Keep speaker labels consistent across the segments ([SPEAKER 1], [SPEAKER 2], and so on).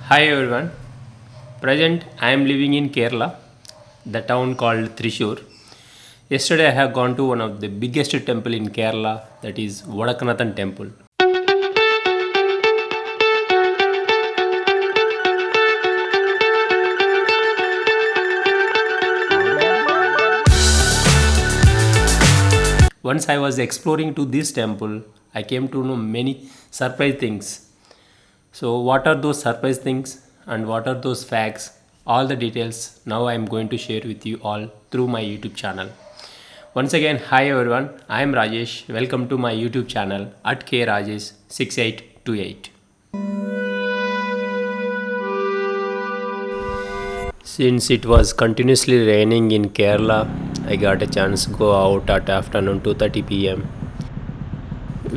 [SPEAKER 1] Hi everyone. Present I am living in Kerala, the town called Thrissur. Yesterday I have gone to one of the biggest temple in Kerala, that is VADAKKUNNATHAN temple. Once I was exploring to this temple, I came to know many surprise things. So what are those surprise things and what are those facts? All the details now I am going to share with you all through my YouTube channel. Once again, hi everyone, I am Rajesh. Welcome to my YouTube channel at krajesh6828. Since it was continuously raining in Kerala, I got a chance to go out at afternoon 2:30 p.m.,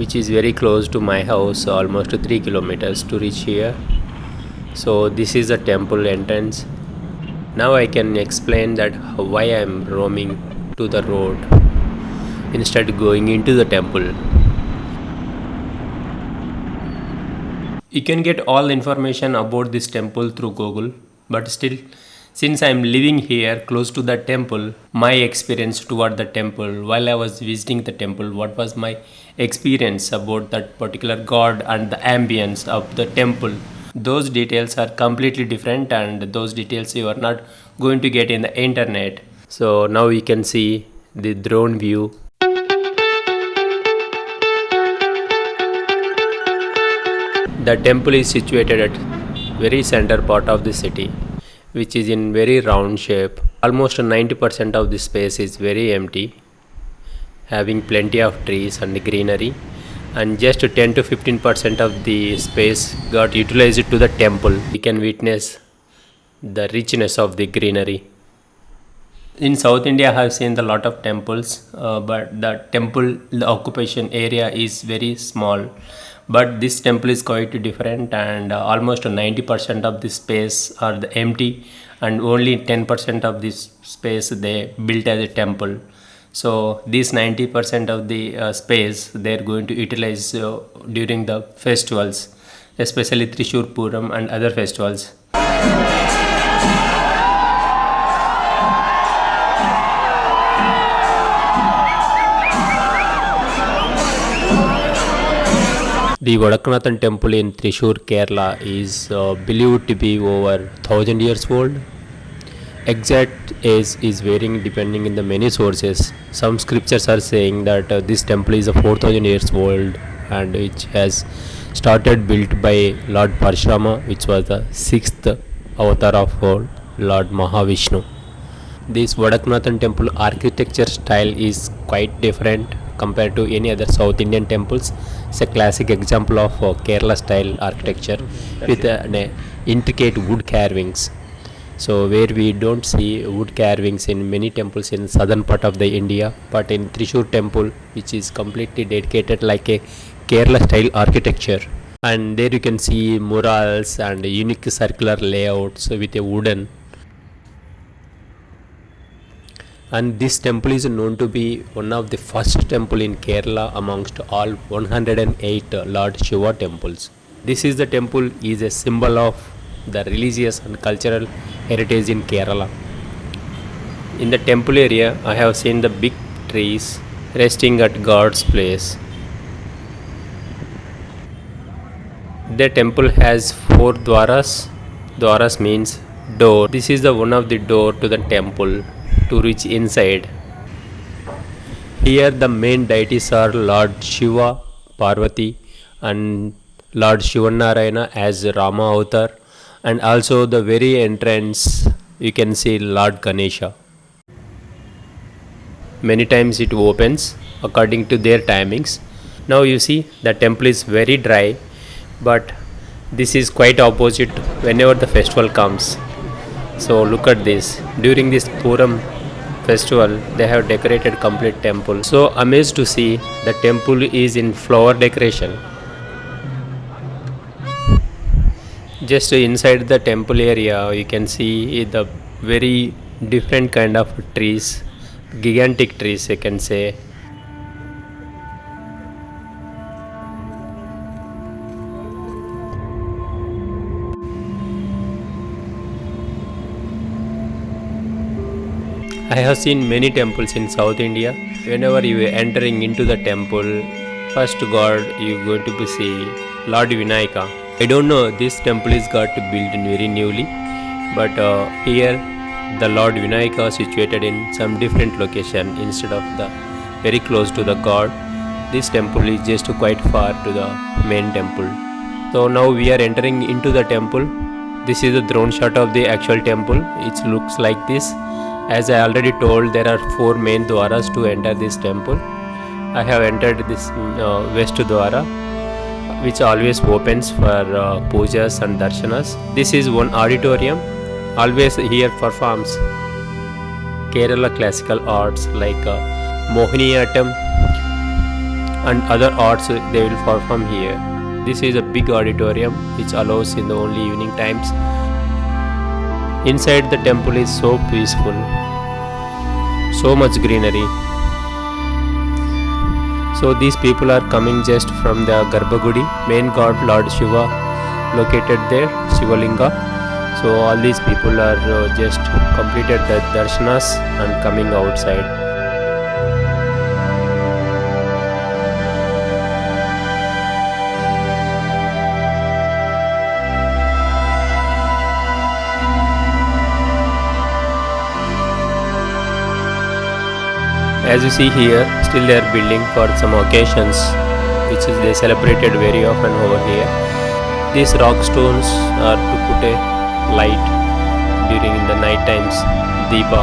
[SPEAKER 1] which is very close to my house, almost 3 kilometers to reach here. So this is a temple entrance. Now I can explain that why I am roaming to the road instead going into the temple. You can get all information about this temple through Google, but still, since I am living here close to the temple, my experience toward the temple while I was visiting the temple, what was my experience about that particular god and the ambience of the temple, those details are completely different, and those details you are not going to get in the internet. So now you can see the drone view. The temple is situated at very center part of the city, which is in very round shape. Almost 90% of the space is very empty, having plenty of trees and greenery, and just 10 to 15% of the space got utilized to the temple. We can witness the richness of the greenery. In South India, I have seen a lot of temples, but the occupation area is very small. But this temple is quite different, and almost 90% of the space are empty, and only 10% of this space they built as a temple. So this 90% of the space they are going to utilize during the festivals, especially Thrissur Puram and other festivals. The Vadakkunnathan temple in Thrissur, Kerala is believed to be over 1000 years old. Exact age is varying depending in the many sources. Some scriptures are saying that this temple is 4000 years old, and which has started built by Lord Parshurama, which was the sixth avatar of Lord Mahavishnu. This Vadakkunnathan temple architecture style is quite different compared to any other South Indian temples. It's a classic example of Kerala style architecture with intricate wood carvings. So where we don't see wood carvings in many temples in southern part of the India, but in Thrissur temple, which is completely dedicated like a Kerala style architecture. And there you can see murals and unique circular layouts with a wooden. And this temple is known to be one of the first temple in Kerala amongst all 108 Lord Shiva temples. This is the temple is a symbol of the religious and cultural heritage in Kerala. In the temple area, I have seen the big trees resting at God's place. The temple has 4 dwaras. Dwaras means door. This is the one of the door to the temple to reach inside. Here the main deities are Lord Shiva, Parvati, and Lord Shivanarayana as Rama avatar, and also the very entrance you can see Lord Ganesha. Many times it opens according to their timings. Now you see the temple is very dry, but this is quite opposite whenever the festival comes. So look at this. During this Puram festival, they have decorated complete temple. So amazed to see the temple is in flower decoration. Just inside the temple area, you can see the very different kind of trees, gigantic trees, you can say. I have seen many temples in South India. Whenever you are entering into the temple, first god you going to see Lord Vinayaka. I don't know, this temple is got built in very newly, but here the Lord Vinayaka situated in some different location instead of the very close to the god. This temple is just quite far to the main temple. So now we are entering into the temple. This is a drone shot of the actual temple. It looks like this. As I already told, there are 4 main dwaras to enter this temple. I have entered this west dwara, which always opens for pujas and darshanas. This is one auditorium. Always here performs Kerala classical arts like Mohiniyattam and other arts they will perform here. This is a big auditorium which allows in the only evening times. Inside the temple is so peaceful, so much greenery. So these people are coming just from the Garbhagudi, main god Lord Shiva located there, Shivalinga. So all these people are just completed the darshanas and coming outside. As you see here, still they are building for some occasions, which is they celebrated very often over here. These rock stones are to put a light during the night times, Deepa.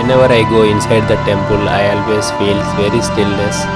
[SPEAKER 1] Whenever I go inside the temple, I always feel very stillness.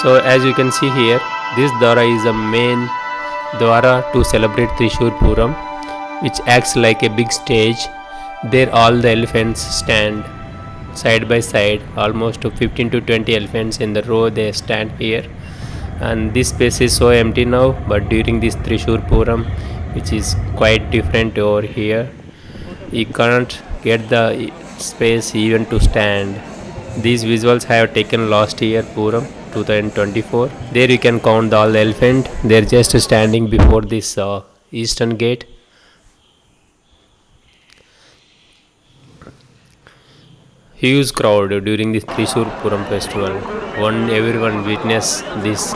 [SPEAKER 1] So as you can see here, this Dwara is a main Dwara to celebrate Thrissur Puram, which acts like a big stage. There all the elephants stand side by side, almost 15 to 20 elephants in the row they stand here. And this space is so empty now, but during this Thrissur Puram, which is quite different over here, you can't get the space even to stand. These visuals I have taken last year Puram 2024. There you can count all the elephant. They're just standing before this eastern gate. Huge crowd during this Thrissur Puram festival. Everyone witness this.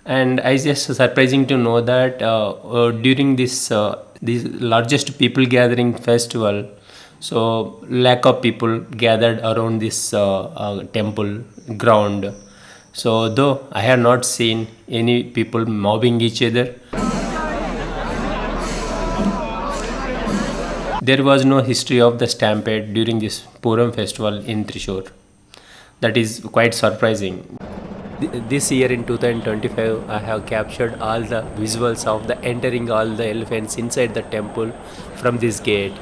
[SPEAKER 1] And I just surprising to know that during this largest people gathering festival, so lack of people gathered around this temple ground. So though I have not seen any people mobbing each other, there was no history of the stampede during this Puram festival in Thrissur. That is quite surprising. This year in 2025, I have captured all the visuals of the entering all the elephants inside the temple from this gate.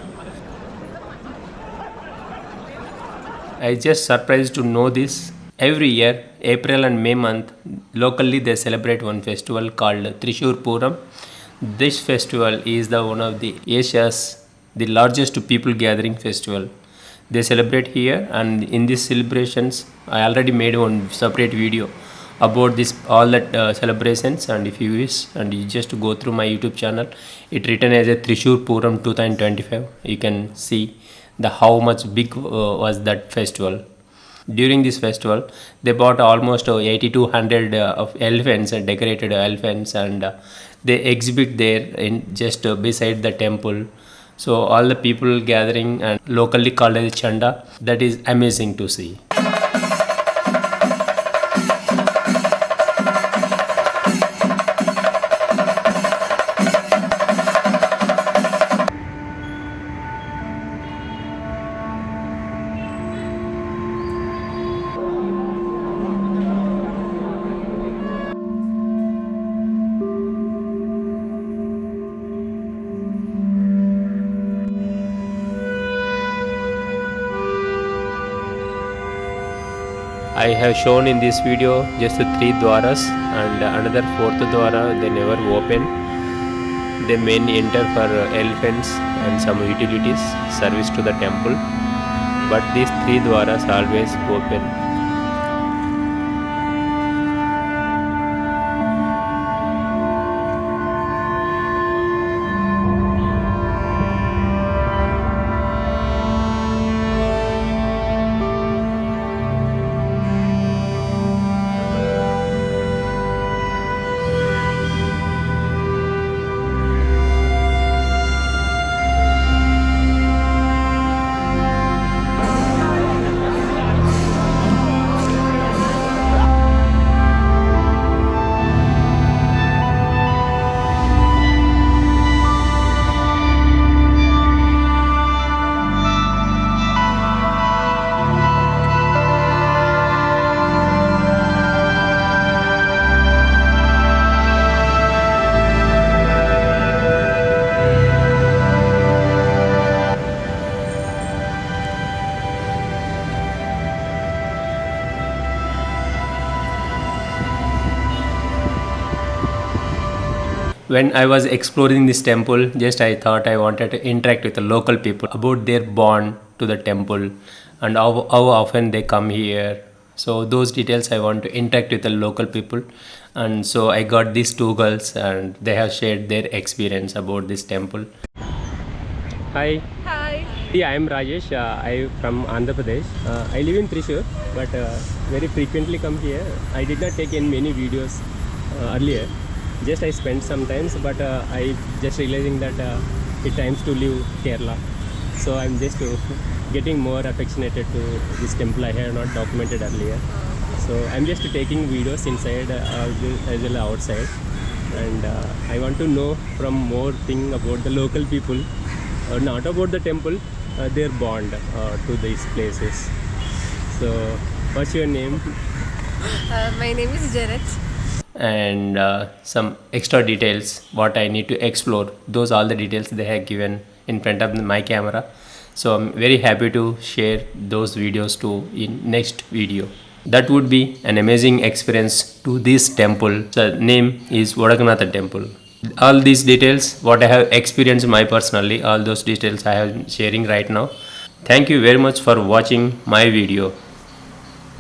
[SPEAKER 1] I just surprised to know this. Every year, April and May month, locally they celebrate one festival called Thrissur Puram. This festival is the one of the Asia's the largest people gathering festival. They celebrate here, and in these celebrations, I already made one separate video about this all that celebrations. And if you wish, and you just go through my YouTube channel, it written as a Thrissur Puram 2025. You can see the how much big was that festival. During this festival, they bought almost 80 to 100 of elephants and decorated elephants, and they exhibit there in just beside the temple. So all the people gathering and locally called as chanda. That is amazing to see. I have shown in this video just three dwaras, and another fourth dwara they never open. They mainly enter for elephants and some utilities service to the temple, but these three dwaras always open. When I was exploring this temple, just I thought I wanted to interact with the local people about their bond to the temple and how often they come here. So those details I want to interact with the local people, and so I got these two girls and they have shared their experience about this temple. Hi.
[SPEAKER 2] Hi.
[SPEAKER 1] Yeah, I am Rajesh. I from Andhra Pradesh. I live in THRISSUR, but very frequently come here. I did not take in many videos earlier. Just I spent some times, but I just realizing that it times to leave Kerala. So I'm just getting more affectionated to this temple I have not documented earlier. So I'm just taking videos inside as well outside, and I want to know from more thing about the local people, not about the temple, their bond to these places. So what's your name?
[SPEAKER 2] My name is Janet.
[SPEAKER 1] And some extra details what I need to explore, those all the details they have given in front of my camera. So I'm very happy to share those videos too in next video. That would be an amazing experience to this temple. The name is VADAKKUNNATHAN temple. All these details what I have experienced my personally, all those details I am sharing right now. Thank you very much for watching my video.